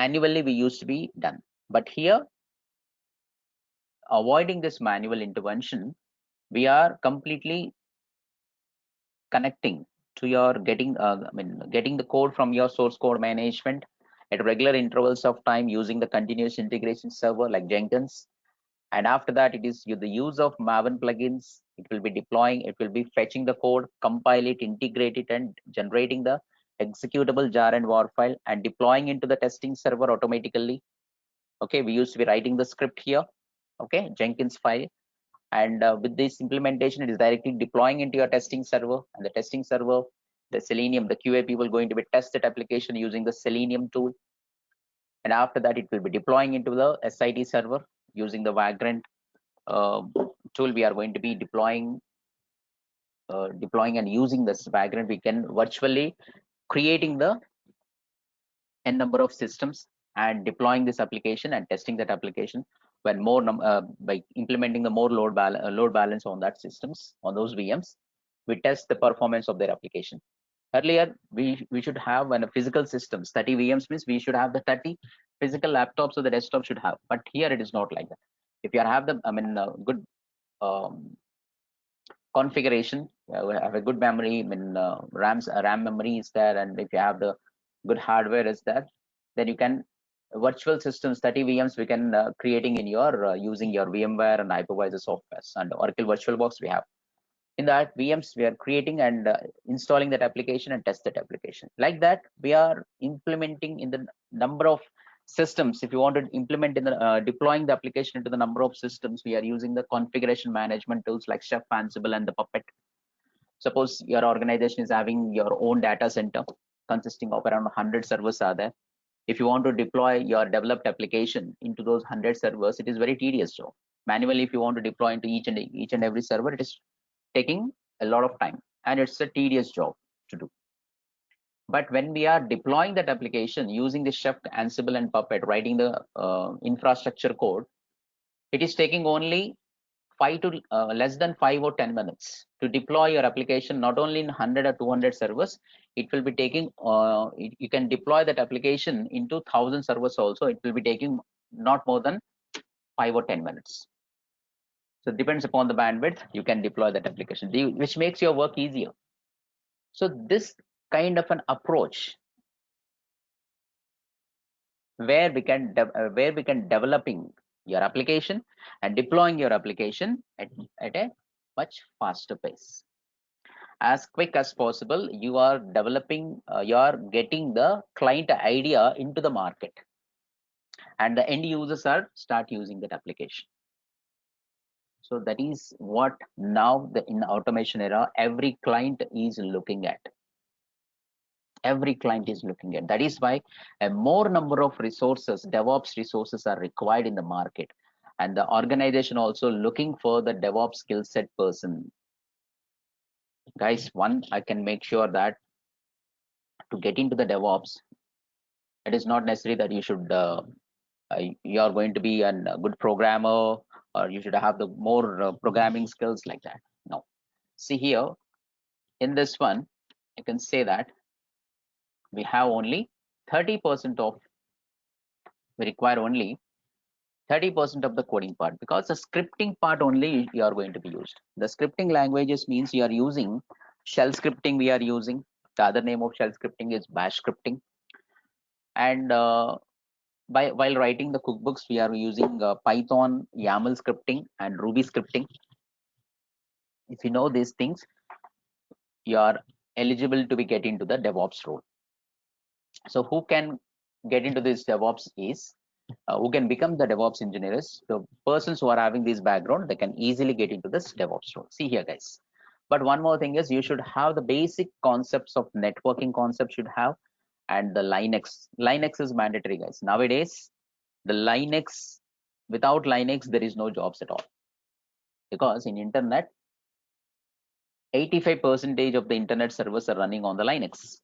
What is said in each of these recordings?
manually we used to be done. But here, avoiding this manual intervention, we are completely connecting to your getting the code from your source code management at regular intervals of time using the continuous integration server like Jenkins. And after that, it is the use of Maven plugins. It will be deploying, it will be fetching the code, compile it, integrate it, and generating the executable jar and war file and deploying into the testing server automatically. Okay, we used to be writing the script here. Okay, Jenkins file. And with this implementation, it is directly deploying into your testing server, and the testing server, the Selenium, the QA people going to be test that application using the Selenium tool. And after that, it will be deploying into the SIT server using the Vagrant tool. We are going to be deploying and using this Vagrant. We can virtually creating the n number of systems and deploying this application and testing that application when more by implementing the more load balance on that systems, on those VMs. We test the performance of their application. Earlier, we should have, when a physical systems 30 VMs means we should have the 30 physical laptops, so the desktop should have. But here it is not like that. If you have the good configuration, have a good memory, RAM memory is there, and if you have the good hardware is there, then you can virtual systems 30 VMs we can creating in your using your VMware and hypervisor software and Oracle VirtualBox. We have in that VMs we are creating and installing that application and test that application. Like that, we are implementing in the number of systems. If you want to implement in the deploying the application into the number of systems, we are using the configuration management tools like Chef, Ansible, and the Puppet. Suppose your organization is having your own data center consisting of around 100 servers are there. If you want to deploy your developed application into those 100 servers, it is very tedious job. Manually, if you want to deploy into each and every server, it is taking a lot of time and it's a tedious job to do. But when we are deploying that application using the Chef, Ansible, and Puppet, writing the infrastructure code, it is taking only less than 5 or 10 minutes to deploy your application, not only in 100 or 200 servers. It will be taking you can deploy that application into 1,000 servers also. It will be taking not more than 5 or 10 minutes. So it depends upon the bandwidth, you can deploy that application, which makes your work easier. So this kind of an approach where we can developing your application and deploying your application at a much faster pace, as quick as possible. You are developing, you are getting the client idea into the market, and the end users are start using that application. So that is what now in automation era every client is looking at. Every client is looking at. That is why a more number of resources, DevOps resources, are required in the market, and the organization also looking for the DevOps skill set person. Guys, one, I can make sure that to get into the DevOps, it is not necessary that you should you are going to be a good programmer or you should have the more programming skills like that. No. See here in this one, I can say that we have only 30% of, we require only 30% of the coding part, because the scripting part only you are going to be used. The scripting languages means you are using shell scripting. We are using the other name of shell scripting is bash scripting, and while writing the cookbooks we are using Python, YAML scripting, and Ruby scripting. If you know these things, you are eligible to be get into the DevOps role. So who can get into this DevOps is who can become the DevOps engineers. The persons who are having this background, they can easily get into this DevOps role. See here, guys. But one more thing is you should have the basic concepts of networking concepts should have, and the Linux. Linux is mandatory, guys. Nowadays, the Linux, without Linux, there is no jobs at all. Because in internet, 85% of the internet servers are running on the Linux.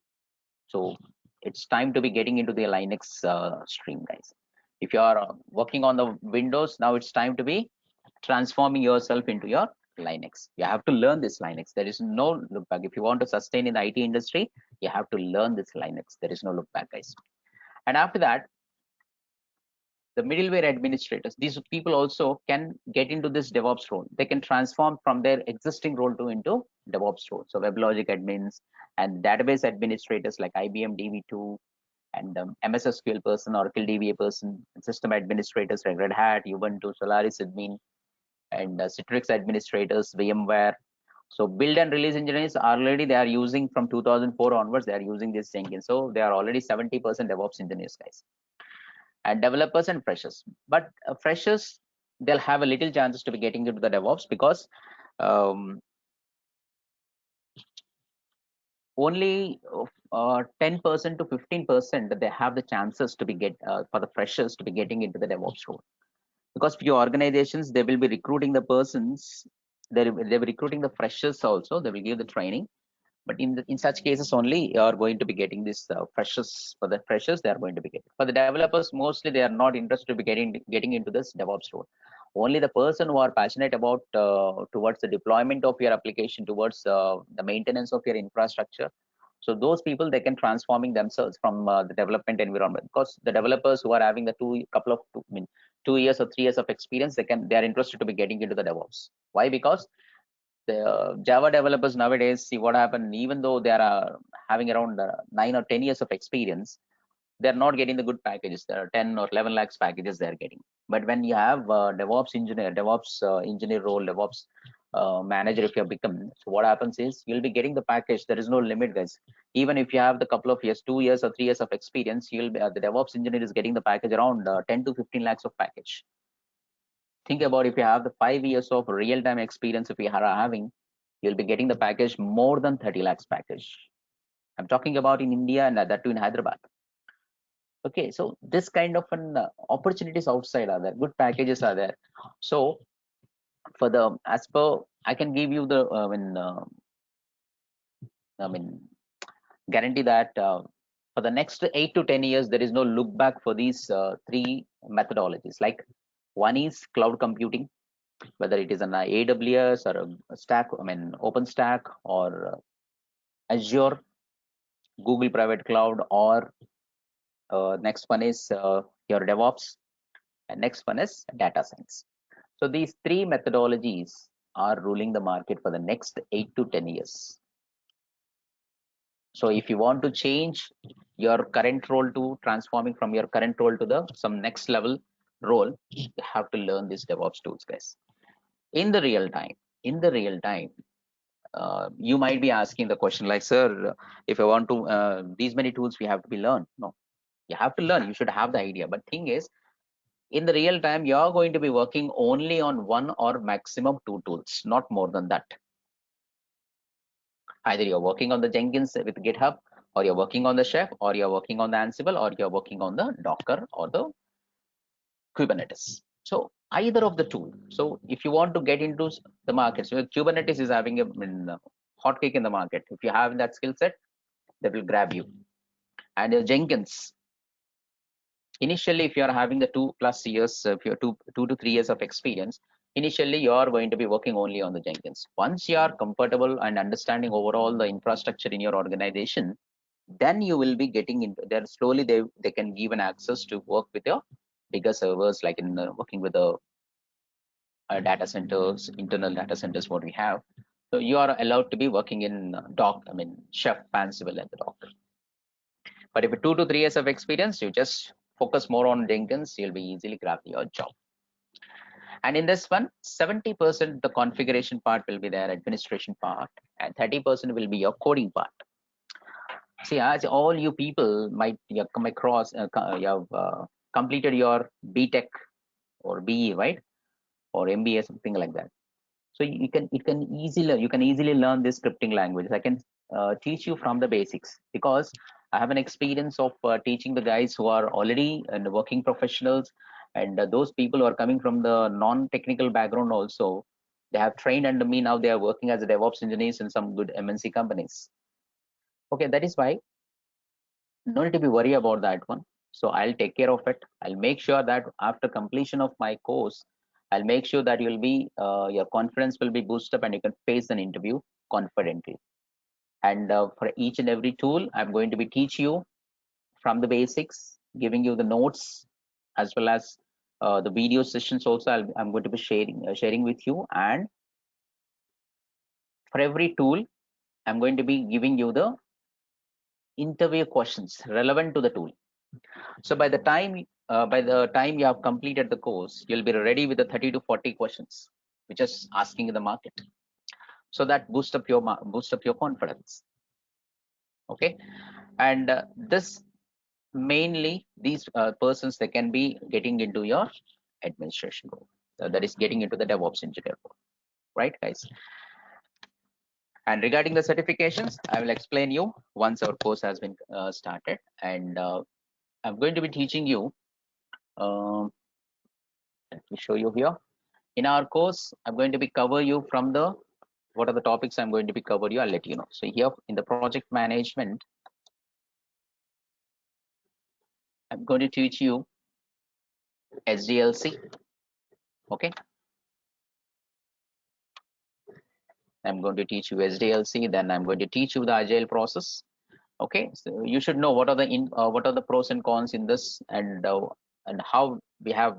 So it's time to be getting into the Linux stream, guys. If you are working on the Windows, now it's time to be transforming yourself into your Linux. You have to learn this Linux. There is no look back. If you want to sustain in the IT industry, you have to learn this Linux. There is no look back, guys. And after that, the middleware administrators, these people also can get into this DevOps role. They can transform from their existing role to into DevOps role. So WebLogic admins and database administrators like IBM DB2 and MS SQL person, Oracle DBA person, system administrators like Red Hat, Ubuntu, Solaris admin, and Citrix administrators, VMware. So build and release engineers already they are using from 2004 onwards. They are using this Jenkins. So they are already 70% DevOps engineers, guys, and developers and freshers. But freshers, they'll have a little chances to be getting into the DevOps because um, only 10% to 15% they have the chances to be get for the freshers to be getting into the DevOps role. Because few organizations they will be recruiting the persons, they're recruiting the freshers also. They will give the training, but in such cases only you are going to be getting this freshers. For the freshers they are going to be getting. For the developers mostly they are not interested to be getting into this DevOps role. Only the person who are passionate about towards the deployment of your application, towards the maintenance of your infrastructure, so those people they can transforming themselves from the development environment. Because the developers who are having the I mean 2 years or 3 years of experience, they are interested to be getting into the DevOps. Why? Because the Java developers nowadays, see what happened, even though they are having around 9 or 10 years of experience, they're not getting the good packages. There are 10 or 11 lakhs packages they're getting. But when you have DevOps engineer role, DevOps manager, if you have become, so what happens is you'll be getting the package. There is no limit, guys. Even if you have the couple of years, 2 years or 3 years of experience, you'll be the DevOps engineer is getting the package around 10 to 15 lakhs of package. Think about if you have the 5 years of real-time experience, if you are having, you'll be getting the package more than 30 lakhs package. I'm talking about in India and that too in Hyderabad. Okay, so this kind of an opportunities outside are there, good packages are there. So for the as per, I can give you the I mean guarantee that for the next 8 to 10 years there is no look back for these three methodologies. Like one is cloud computing, whether it is an AWS or a stack, OpenStack or Azure, Google Private Cloud, or next one is your DevOps, and next one is data science. So these three methodologies are ruling the market for the next 8 to 10 years. So if you want to change your current role to transforming from your current role to the some next level role, you have to learn these DevOps tools, guys. In the real time, in the real time, you might be asking the question like, sir, if I want to these many tools we have to be learned. No, you have to learn. You should have the idea. But thing is, in the real time, you're going to be working only on one or maximum two tools, not more than that. Either you're working on the Jenkins with GitHub, or you're working on the Chef, or you're working on the Ansible, or you're working on the Docker or the Kubernetes. So either of the two. So if you want to get into the market, so Kubernetes is having a hotcake in the market. If you have that skill set, they will grab you. And Jenkins, initially, if you are having the 2+ years, if you're 2 to 3 years of experience, initially you are going to be working only on the Jenkins. Once you are comfortable and understanding overall the infrastructure in your organization, then you will be getting into there. Slowly they can give an access to work with your bigger servers, like in working with the data centers, internal data centers what we have. So you are allowed to be working in Chef, Ansible, and the Docker. But if you 2 to 3 years of experience, you just focus more on Jenkins, you'll be easily grab your job. And in this one, 70% the configuration part will be their administration part, and 30% will be your coding part. See, as all you people might you have come across, you have completed your BTech or BE, right, or MBA, something like that. So you can easily learn this scripting language. I can teach you from the basics, because I have an experience of teaching the guys who are already working professionals, and those people who are coming from the non-technical background also. They have trained under me. Now they are working as a DevOps engineers in some good MNC companies. Okay, that is why no need to be worried about that one. So I'll take care of it. I'll make sure that after completion of my course, I'll make sure that you'll be your confidence will be boosted up and you can face an interview confidently. And for each and every tool, I'm going to be teach you from the basics, giving you the notes, as well as The video sessions also I'm going to be sharing with you, and for every tool I'm going to be giving you the interview questions relevant to the tool. So by the time you have completed the course, you'll be ready with the 30 to 40 questions, which is asking in the market. So that boost up your confidence. Okay, and this mainly these persons, they can be getting into your administration role. That is getting into the DevOps engineer role, right, guys? And regarding the certifications, I will explain you once our course has been started, and I'm going to be teaching you. Um, let me show you here. In our course, I'm going to be cover you from the what are the topics I'm going to be cover you. I'll let you know. So here in the project management, I'm going to teach you SDLC. Okay, I'm going to teach you SDLC. Then I'm going to teach you the agile process. Okay, so you should know what are the pros and cons in this, and how we have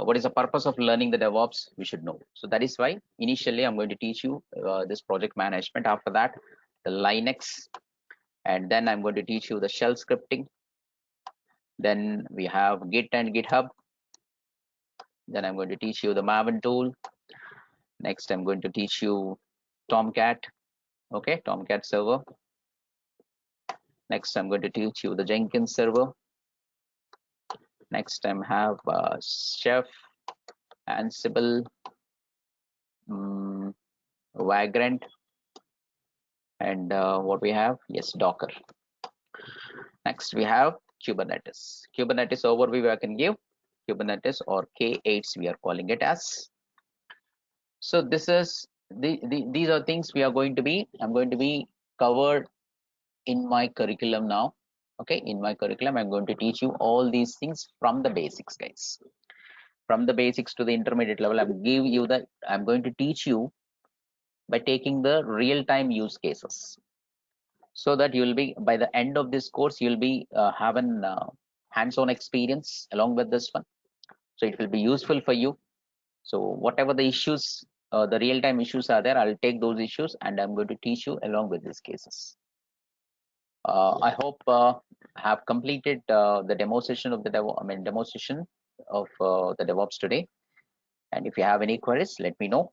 what is the purpose of learning the DevOps, we should know. So that is why initially I'm going to teach you this project management. After that, the Linux, and then I'm going to teach you the shell scripting. Then we have Git and GitHub. Then I'm going to teach you the Maven tool. Next, I'm going to teach you Tomcat. Okay, Tomcat server. Next, I'm going to teach you the Jenkins server. Next, I have Chef, Ansible, Vagrant, and what we have, yes, Docker. Next, we have Kubernetes. Kubernetes overview I can give. Kubernetes, or K8s we are calling it as. So this is these are things we are going to be, I'm going to be covered in my curriculum now. Okay, in my curriculum I'm going to teach you all these things from the basics, guys. From the basics to the intermediate level, I'm going to teach you by taking the real-time use cases, so that you'll be, by the end of this course, you'll be having hands-on experience along with this one. So it will be useful for you. So whatever the issues, the real-time issues are there, I'll take those issues and I'm going to teach you along with these cases. I hope I have completed the demo session of the demo session of the DevOps today. And if you have any queries, let me know.